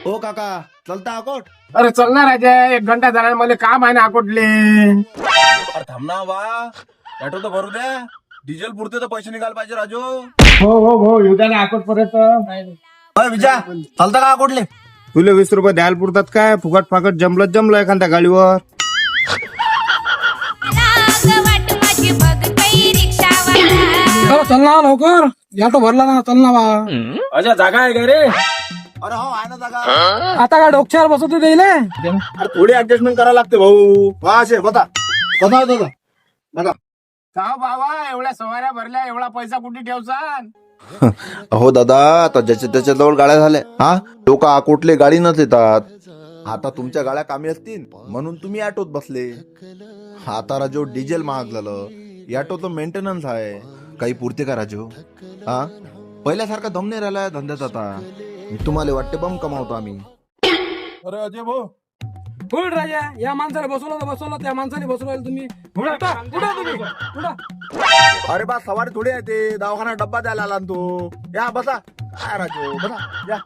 हो काका चलता अकोट. अरे चल ना राजा, 1 घंटा झाला, मला काम आहे ना अकोटले. अरे थांब ना बा, ऑटो तर भरू द्या. डिझेल पुरते तर पैसे निघाल पाहिजे राजू. हो येऊ द्या ना अकोट पर्यंत. अरे विजा चालता का अकोटले? तुला 20 रुपये द्यायला पुरतात काय? फुकट फाकट जमलं एखाद्या गाडीवर. चल ना लवकर, ऑटो भरला ना, चल ना बा. अच्छा जागा आहे का रे? अरे हो आहे ना जागा. आता काय डोक्यावर बसवतो देईल. अरे थोडी ऍडजस्टमेंट करायला लागते भाऊ. वा असे बता बता दादा बघा. का बाबा, एवढ्या सवाऱ्या भरल्या, एवढा पैसा कुठे ठेवचा? हो दादा, आता ज्याच्या त्याच्याजवळ गाड्या झाल्या. हा, लोक आकोटले गाडी न देतात. आता तुमच्या गाड्या कामी असतील म्हणून तुम्ही ऑटोत बसले. आता राजू डिझेल महाग झालं, ऑटोचं मेंटेनन्स आहे. काही पुरते का राजू? हा, पहिल्यासारखा दम नाही राहिलाय धंद्यात आता. तुम्हाला वाटते बम कमावतो आम्ही. अरे अजय भाऊ फुल राजा, या माणसाला बसवलं त्या माणसाने बसवलं तुम्ही. उठा तुम्ही, उठा. अरे बा सवारी थोडी आहे ते, दवाखाना डब्बा द्यायला आला ना तो. या बसा. काय राजू बसा या.